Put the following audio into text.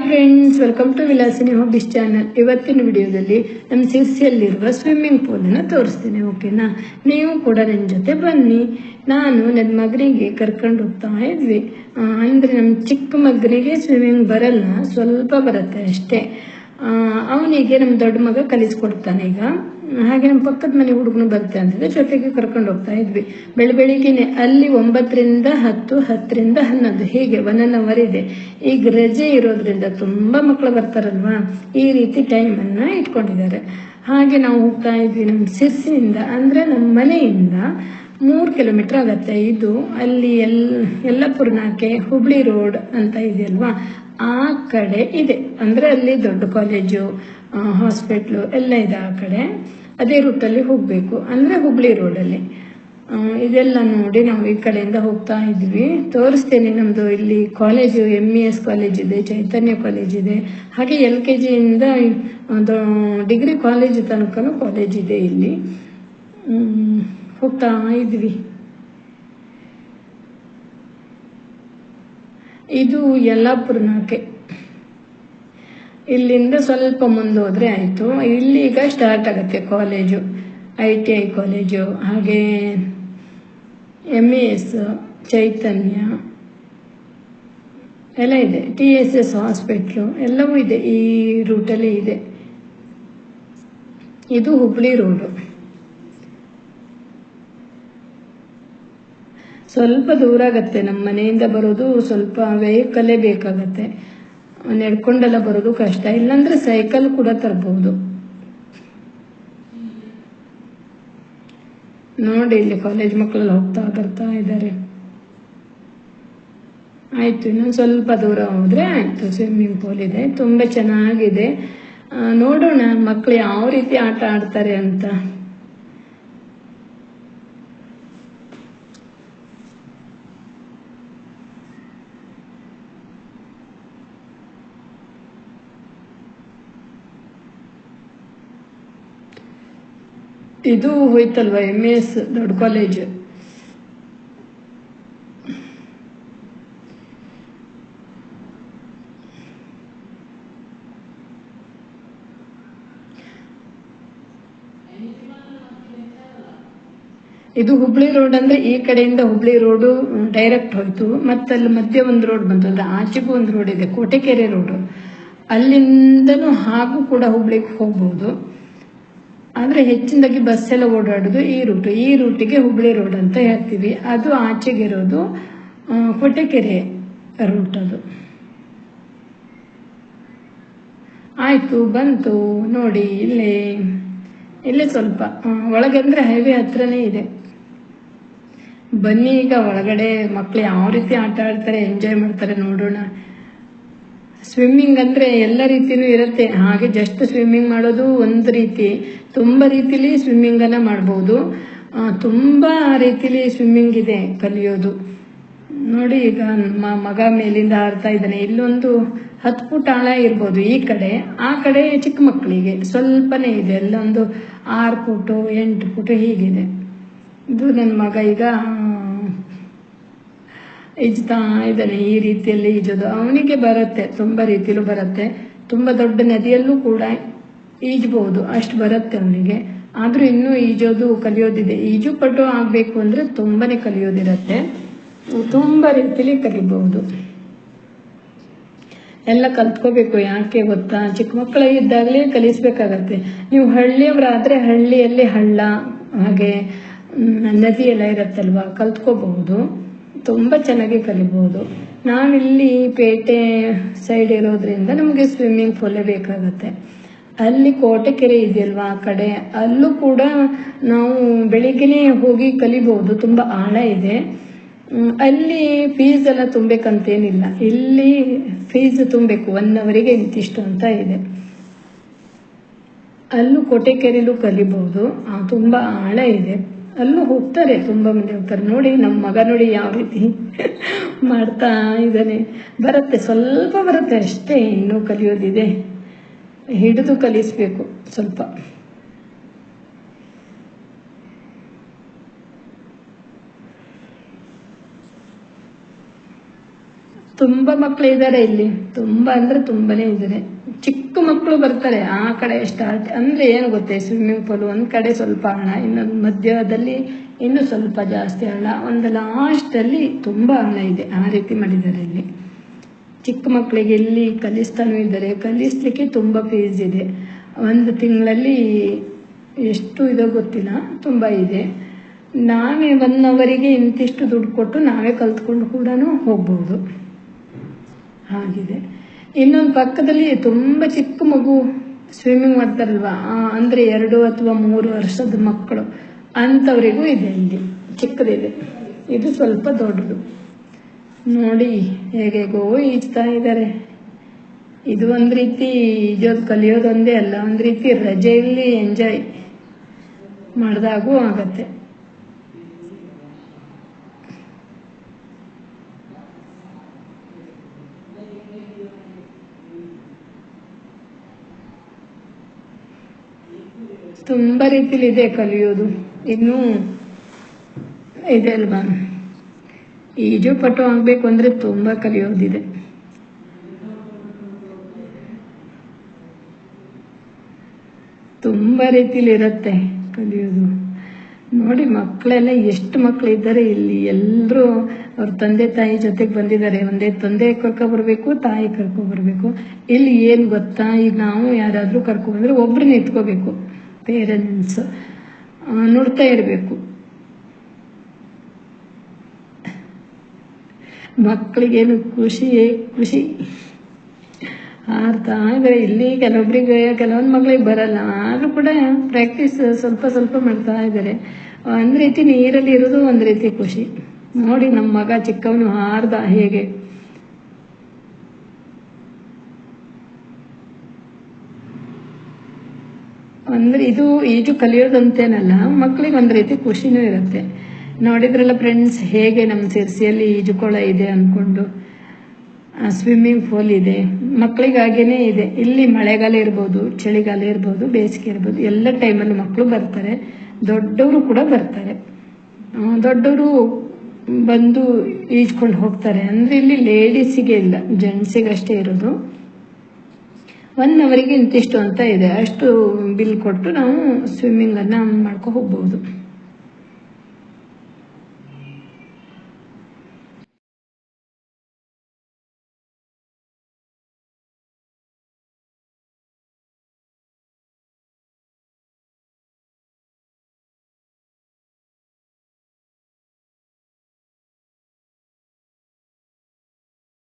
Friends, welcome to Vilasini hobbies channel. ಇವತ್ತಿನ ವಿಡಿಯೋದಲ್ಲಿ ನಮ್ಮ ಸಿರ್ಸಿಯಲ್ಲಿರುವ ಸ್ವಿಮ್ಮಿಂಗ್ ಪೂಲನ್ನು ತೋರಿಸ್ತೀನಿ. ಓಕೆನಾ? ನೀವು ಕೂಡ ನನ್ನ ಜೊತೆ ಬನ್ನಿ. ನಾನು ನನ್ನ ಮಗನಿಗೆ ಕರ್ಕೊಂಡು ಹೋಗ್ತಾ ಇದ್ವಿ. ಅಂದರೆ ನಮ್ಮ ಚಿಕ್ಕ ಮಗನಿಗೆ ಸ್ವಿಮ್ಮಿಂಗ್ ಬರಲ್ಲ, ಸ್ವಲ್ಪ ಬರುತ್ತೆ ಅಷ್ಟೇ. ಅವನಿಗೆ ನಮ್ಮ ದೊಡ್ಡ ಮಗ ಕಲಿಸ್ಕೊಡ್ತಾನೆ ಈಗ. ಹಾಗೆ ನಮ್ಮ ಪಕ್ಕದ ಮನೆ ಹುಡುಗನು ಬರುತ್ತೆ ಅಂತಿದ್ರೆ ಜೊತೆಗೆ ಕರ್ಕೊಂಡು ಹೋಗ್ತಾ ಇದ್ವಿ. ಬೆಳಿಗ್ಗೆನೆ ಅಲ್ಲಿ 9ರಿಂದ 10, 10ರಿಂದ 11 ಹೀಗೆ 1 hour ಇದೆ. ಈಗ ರಜೆ ಇರೋದ್ರಿಂದ ತುಂಬ ಮಕ್ಕಳು ಬರ್ತಾರಲ್ವಾ, ಈ ರೀತಿ ಟೈಮನ್ನು ಇಟ್ಕೊಂಡಿದ್ದಾರೆ. ಹಾಗೆ ನಾವು ಹೋಗ್ತಾ ಇದ್ವಿ. ನಮ್ಮ ಸಿರ್ಸಿನಿಂದ ಅಂದರೆ ನಮ್ಮ ಮನೆಯಿಂದ 3 ಕಿಲೋಮೀಟರ್ ಆಗತ್ತೆ. ಇದು ಅಲ್ಲಿ ಯಲ್ಲಾಪುರನಾಕೆ ಹುಬ್ಳಿ ರೋಡ್ ಅಂತ ಇದೆಯಲ್ವಾ, ಆ ಕಡೆ ಇದೆ. ಅಂದರೆ ಅಲ್ಲಿ ದೊಡ್ಡ ಕಾಲೇಜು, ಹಾಸ್ಪಿಟ್ಲು ಎಲ್ಲ ಇದೆ ಆ ಕಡೆ. ಅದೇ ರೂಟಲ್ಲಿ ಹೋಗಬೇಕು, ಅಂದರೆ ಹುಬ್ಳಿ ರೋಡಲ್ಲಿ. ಇದೆಲ್ಲ ನೋಡಿ ನಾವು ಈ ಕಡೆಯಿಂದ ಹೋಗ್ತಾ ಇದ್ವಿ. ತೋರಿಸ್ತೇನೆ. ನಮ್ಮದು ಇಲ್ಲಿ ಕಾಲೇಜು MES ಕಾಲೇಜ್ ಇದೆ, ಚೈತನ್ಯ ಕಾಲೇಜ್ ಇದೆ. ಹಾಗೆ LKG ಇಂದ ಡಿಗ್ರಿ ಕಾಲೇಜ್ ತನಕನೂ ಕಾಲೇಜ್ ಇದೆ ಇಲ್ಲಿ. ಹೋಗ್ತಾ ಇದ್ವಿ. ಇದು ಯಲ್ಲಾಪುರನಾಕೆ. ಇಲ್ಲಿಂದ ಸ್ವಲ್ಪ ಮುಂದೆ ಹೋದರೆ ಆಯಿತು. ಇಲ್ಲಿ ಈಗ ಸ್ಟಾರ್ಟ್ ಆಗುತ್ತೆ ಕಾಲೇಜು, ITI ಕಾಲೇಜು, ಹಾಗೆ MES, ಚೈತನ್ಯ ಎಲ್ಲ ಇದೆ. TSS ಹಾಸ್ಪಿಟ್ಲು ಎಲ್ಲವೂ ಇದೆ, ಈ ರೂಟಲ್ಲಿ ಇದೆ. ಇದು ಹುಬ್ಳಿ ರೋಡು. ಸ್ವಲ್ಪ ದೂರ ಆಗತ್ತೆ ನಮ್ಮ ಮನೆಯಿಂದ ಬರೋದು. ಸ್ವಲ್ಪ ವೆಹಿಕಲ್ಲೇ ಬೇಕಾಗತ್ತೆ, ನಡ್ಕೊಂಡೆಲ್ಲ ಬರೋದು ಕಷ್ಟ. ಇಲ್ಲಾಂದ್ರೆ ಸೈಕಲ್ ಕೂಡ ತರಬಹುದು. ನೋಡಿ, ಇಲ್ಲಿ ಕಾಲೇಜ್ ಮಕ್ಕಳೆಲ್ಲ ಹೋಗ್ತಾ ಬರ್ತಾ ಇದ್ದಾರೆ. ಆಯ್ತು, ಇನ್ನೊಂದು ಸ್ವಲ್ಪ ದೂರ ಹೋದ್ರೆ ಆಯ್ತು. ಸ್ವಿಮ್ಮಿಂಗ್ ಪೂಲ್ ಇದೆ, ತುಂಬಾ ಚೆನ್ನಾಗಿದೆ. ನೋಡೋಣ ಮಕ್ಕಳು ಯಾವ ರೀತಿ ಆಟ ಆಡ್ತಾರೆ ಅಂತ. ಇದು ಹೋಯ್ತಲ್ವ MES ದೊಡ್ಡ ಕಾಲೇಜ್. ಇದು ಹುಬ್ಳಿ ರೋಡ್. ಅಂದ್ರೆ ಈ ಕಡೆಯಿಂದ ಹುಬ್ಳಿ ರೋಡು ಡೈರೆಕ್ಟ್ ಹೋಯ್ತು. ಮತ್ತೆ ಅಲ್ಲಿ ಮಧ್ಯೆ ಒಂದು ರೋಡ್ ಬಂತು, ಅಂದ್ರೆ ಆಚೆಗೂ ಒಂದು ರೋಡ್ ಇದೆ, ಕೋಟೆಕೆರೆ ರೋಡು. ಅಲ್ಲಿಂದನೂ ಹಾಗೂ ಕೂಡ ಹುಬ್ಳಿಗೆ ಹೋಗ್ಬೋದು. ಆದರೆ ಹೆಚ್ಚಿನದಾಗಿ ಬಸ್ ಎಲ್ಲ ಓಡಾಡೋದು ಈ ರೂಟು. ಈ ರೂಟಿಗೆ ಹುಬ್ಳಿ ರೋಡ್ ಅಂತ ಹೇಳ್ತೀವಿ. ಅದು ಆಚೆಗಿರೋದು ಕೋಟೆಕೆರೆ ರೂಟ್. ಅದು ಆಯಿತು, ಬಂತು ನೋಡಿ. ಇಲ್ಲೇ ಸ್ವಲ್ಪ ಒಳಗೆ, ಅಂದರೆ ಹೈವೇ ಹತ್ರನೇ ಇದೆ. ಬನ್ನಿ, ಈಗ ಒಳಗಡೆ ಮಕ್ಕಳು ಯಾವ ರೀತಿ ಆಟ ಆಡ್ತಾರೆ, ಎಂಜಾಯ್ ಮಾಡ್ತಾರೆ ನೋಡೋಣ. ಸ್ವಿಮ್ಮಿಂಗ್ ಅಂದರೆ ಎಲ್ಲ ರೀತಿಯೂ ಇರುತ್ತೆ. ಹಾಗೆ ಜಸ್ಟ್ ಸ್ವಿಮ್ಮಿಂಗ್ ಮಾಡೋದು ಒಂದು ರೀತಿ, ತುಂಬ ರೀತಿಲಿ ಸ್ವಿಮ್ಮಿಂಗನ್ನು ಮಾಡ್ಬೋದು. ತುಂಬ ರೀತಿಲಿ ಸ್ವಿಮ್ಮಿಂಗ್ ಇದೆ ಕಲಿಯೋದು. ನೋಡಿ, ಈಗ ನಮ್ಮ ಮಗ ಮೇಲಿಂದ ಹಾರ್ತಾ ಇದ್ದಾನೆ. ಇಲ್ಲೊಂದು 10 ಫುಟ್ ಆಳ ಇರ್ಬೋದು ಈ ಕಡೆ. ಆ ಕಡೆ ಚಿಕ್ಕ ಮಕ್ಕಳಿಗೆ ಸ್ವಲ್ಪನೇ ಇದೆ, ಅಲ್ಲೊಂದು 6 ಫುಟು 8 ಫುಟು ಹೀಗಿದೆ. ಇದು ನನ್ನ ಮಗ ಈಗ ಈಜ್ತಾ ಇದ್ದಾನೆ. ಈ ರೀತಿಯಲ್ಲಿ ಈಜೋದು ಅವನಿಗೆ ಬರುತ್ತೆ, ತುಂಬ ರೀತಿಲೂ ಬರುತ್ತೆ. ತುಂಬ ದೊಡ್ಡ ನದಿಯಲ್ಲೂ ಕೂಡ ಈಜಬಹುದು, ಅಷ್ಟು ಬರುತ್ತೆ ಅವನಿಗೆ. ಆದರೂ ಇನ್ನೂ ಈಜೋದು ಕಲಿಯೋದಿದೆ. ಈಜು ಪಟು ಆಗಬೇಕು ಅಂದರೆ ತುಂಬಾನೇ ಕಲಿಯೋದಿರತ್ತೆ. ತುಂಬ ರೀತಿಲಿ ಕಲಿಬಹುದು. ಎಲ್ಲ ಕಲ್ತ್ಕೋಬೇಕು. ಯಾಕೆ ಗೊತ್ತಾ, ಚಿಕ್ಕ ಮಕ್ಕಳು ಇದ್ದಾಗಲೇ ಕಲಿಸ್ಬೇಕಾಗತ್ತೆ. ನೀವು ಹಳ್ಳಿಯವರಾದರೆ ಹಳ್ಳಿಯಲ್ಲಿ ಹಳ್ಳ ಹಾಗೆ ನದಿ ಎಲ್ಲ ಇರತ್ತಲ್ವಾ, ಕಲ್ತ್ಕೋಬಹುದು. ತುಂಬ ಚೆನ್ನಾಗಿ ಕಲಿಬಹುದು. ನಾವಿಲ್ಲಿ ಪೇಟೆ ಸೈಡ್ ಇರೋದ್ರಿಂದ ನಮಗೆ ಸ್ವಿಮ್ಮಿಂಗ್ ಪೂಲೇ ಬೇಕಾಗತ್ತೆ. ಅಲ್ಲಿ ಕೋಟೆಕೆರೆ ಇದೆಯಲ್ವಾ ಆ ಕಡೆ, ಅಲ್ಲೂ ಕೂಡ ನಾವು ಬೆಳಿಗ್ಗೆನೇ ಹೋಗಿ ಕಲಿಬಹುದು. ತುಂಬ ಆಳ ಇದೆ. ಅಲ್ಲಿ ಫೀಸ್ ಎಲ್ಲ ತುಂಬಬೇಕಂತೇನಿಲ್ಲ. ಇಲ್ಲಿ ಫೀಸ್ ತುಂಬಬೇಕು, 1 ಅವರಿಗೆ ಇಂತಿಷ್ಟು ಅಂತ ಇದೆ. ಅಲ್ಲೂ ಕೋಟೆಕೆರೆಲೂ ಕಲಿಬಹುದು. ತುಂಬ ಆಳ ಇದೆ. ಅಲ್ಲೂ ಹೋಗ್ತಾರೆ, ತುಂಬ ಮಂದಿ ಹೋಗ್ತಾರೆ. ನೋಡಿ, ನಮ್ಮ ಮಗ ನೋಡಿ ಯಾವ ರೀತಿ ಮಾಡ್ತಾ ಇದ್ದಾನೆ. ಬರುತ್ತೆ, ಸ್ವಲ್ಪ ಬರುತ್ತೆ ಅಷ್ಟೇ, ಇನ್ನೂ ಕಲಿಯೋದಿದೆ. ಹಿಡಿದು ಕಲಿಸ್ಬೇಕು ಸ್ವಲ್ಪ. ತುಂಬ ಮಕ್ಕಳು ಇದ್ದಾರೆ ಇಲ್ಲಿ, ತುಂಬ ಅಂದರೆ ತುಂಬನೇ ಇದ್ದಾರೆ. ಚಿಕ್ಕ ಮಕ್ಕಳು ಬರ್ತಾರೆ. ಆ ಕಡೆ ಸ್ಟಾರ್ಟ್ ಅಂದರೆ ಏನು ಗೊತ್ತೇ, ಸ್ವಿಮ್ಮಿಂಗ್ ಪೂಲ್ ಒಂದು ಕಡೆ ಸ್ವಲ್ಪ ಆಳ, ಇನ್ನೊಂದು ಮಧ್ಯದಲ್ಲಿ ಇನ್ನೂ ಸ್ವಲ್ಪ ಜಾಸ್ತಿ ಆಳ, ಒಂದು ಲಾಸ್ಟಲ್ಲಿ ತುಂಬ ಆಳ ಇದೆ. ಆ ರೀತಿ ಮಾಡಿದ್ದಾರೆ ಇಲ್ಲಿ. ಚಿಕ್ಕ ಮಕ್ಕಳಿಗೆ ಇಲ್ಲಿ ಕಲಿಸ್ತಾನೂ ಇದ್ದಾರೆ. ಕಲಿಸ್ಲಿಕ್ಕೆ ತುಂಬ ಫೀಸ್ ಇದೆ. ಒಂದು ತಿಂಗಳಲ್ಲಿ ಎಷ್ಟು ಇದೋ ಗೊತ್ತಿಲ್ಲ, ತುಂಬ ಇದೆ. ನಾವೇ 1 ಅವರಿಗೆ ಇಂತಿಷ್ಟು ದುಡ್ಡು ಕೊಟ್ಟು ನಾವೇ ಕಲ್ತ್ಕೊಂಡು ಕೂಡ ಹೋಗ್ಬೋದು, ಹಾಗಿದೆ. ಇನ್ನೊಂದು ಪಕ್ಕದಲ್ಲಿ ತುಂಬ ಚಿಕ್ಕ ಮಗು ಸ್ವಿಮ್ಮಿಂಗ್ ಮಾಡ್ತಾರಲ್ವ, ಅಂದರೆ 2 ಅಥವಾ 3 ವರ್ಷದ ಮಕ್ಕಳು ಅಂಥವರಿಗೂ ಇದೆ ಇಲ್ಲಿ, ಚಿಕ್ಕದಿದೆ. ಇದು ಸ್ವಲ್ಪ ದೊಡ್ಡದು. ನೋಡಿ ಹೇಗೇಗೋ ಈಜ್ತಾ ಇದ್ದಾರೆ. ಇದು ಒಂದು ರೀತಿ ಈಜೋದು ಕಲಿಯೋದೊಂದೇ ಅಲ್ಲ, ಒಂದು ರೀತಿ ರಜೆಯಲ್ಲಿ ಎಂಜಾಯ್ ಮಾಡಿದಾಗೂ ಆಗತ್ತೆ. ತುಂಬ ರೀತಿಲಿದೆ ಕಲಿಯೋದು. ಇನ್ನೂ ಇದೆ ಅಲ್ವಾ, ಈಜು ಪಟು ಆಗಬೇಕು ಅಂದರೆ ತುಂಬ ಕಲಿಯೋದಿದೆ. ತುಂಬ ರೀತಿಲಿರುತ್ತೆ ಕಲಿಯೋದು. ನೋಡಿ ಮಕ್ಕಳೆಲ್ಲ ಎಷ್ಟು ಮಕ್ಕಳಿದ್ದಾರೆ ಇಲ್ಲಿ. ಎಲ್ಲರೂ ಅವ್ರ ತಂದೆ ತಾಯಿ ಜೊತೆಗೆ ಬಂದಿದ್ದಾರೆ. ಒಂದೇ ತಂದೆ ಕರ್ಕೊಬರ್ಬೇಕು, ತಾಯಿ ಕರ್ಕೊಬರ್ಬೇಕು. ಇಲ್ಲಿ ಏನು ಗೊತ್ತಾ, ಈಗ ನಾವು ಯಾರಾದರೂ ಕರ್ಕೊಬಂದ್ರೆ ಒಬ್ರು ನಿಂತ್ಕೋಬೇಕು, ಪೇರೆಂಟ್ಸ್ ನೋಡ್ತಾ ಇರಬೇಕು. ಮಕ್ಕಳಿಗೇನು ಖುಷಿ ಆಡ್ತಾ ಇದ್ದಾರೆ. ಇಲ್ಲಿ ಕೆಲವೊಂದು ಮಕ್ಕಳಿಗೆ ಬರಲ್ಲ, ಆದರೂ ಕೂಡ ಪ್ರಾಕ್ಟೀಸ್ ಸ್ವಲ್ಪ ಮಾಡ್ತಾ ಇದ್ದಾರೆ. ಒಂದು ರೀತಿ ನೀರಲ್ಲಿ ಇರೋದು ಒಂದು ರೀತಿ ಖುಷಿ. ನೋಡಿ ನಮ್ಮ ಮಗ ಚಿಕ್ಕವನು ಹಾರ್ದ ಹೇಗೆ. ಅಂದರೆ ಇದು ಈಜು ಕಲಿಯೋದಂತೇನಲ್ಲ, ಮಕ್ಕಳಿಗೆ ಒಂದು ರೀತಿ ಖುಷಿನೂ ಇರುತ್ತೆ. ನೋಡಿದ್ರಲ್ಲ ಫ್ರೆಂಡ್ಸ್, ಹೇಗೆ ನಮ್ಮ ಸಿರ್ಸಿಯಲ್ಲಿ ಈಜುಕೊಳ ಇದೆ ಅಂದ್ಕೊಂಡು. ಸ್ವಿಮ್ಮಿಂಗ್ ಪೂಲ್ ಇದೆ, ಮಕ್ಕಳಿಗಾಗೇನೆ ಇದೆ. ಇಲ್ಲಿ ಮಳೆಗಾಲ ಇರ್ಬೋದು, ಚಳಿಗಾಲ ಇರ್ಬೋದು, ಬೇಸಿಗೆ ಇರ್ಬೋದು, ಎಲ್ಲ ಟೈಮಲ್ಲಿ ಮಕ್ಕಳು ಬರ್ತಾರೆ, ದೊಡ್ಡವರು ಕೂಡ ಬರ್ತಾರೆ. ದೊಡ್ಡವರು ಬಂದು ಈಜ್ಕೊಂಡು ಹೋಗ್ತಾರೆ. ಅಂದರೆ ಇಲ್ಲಿ ಲೇಡೀಸಿಗೆ ಇಲ್ಲ, ಜೆಂಟ್ಸಿಗಷ್ಟೇ ಇರೋದು. 1 ಅವರಿಗೆ ಇಂತಿಷ್ಟು ಅಂತ ಇದೆ. ಅಷ್ಟು ಬಿಲ್ ಕೊಟ್ಟು ನಾವು ಸ್ವಿಮ್ಮಿಂಗನ್ನು ಮಾಡ್ಕೊ ಹೋಗ್ಬೋದು.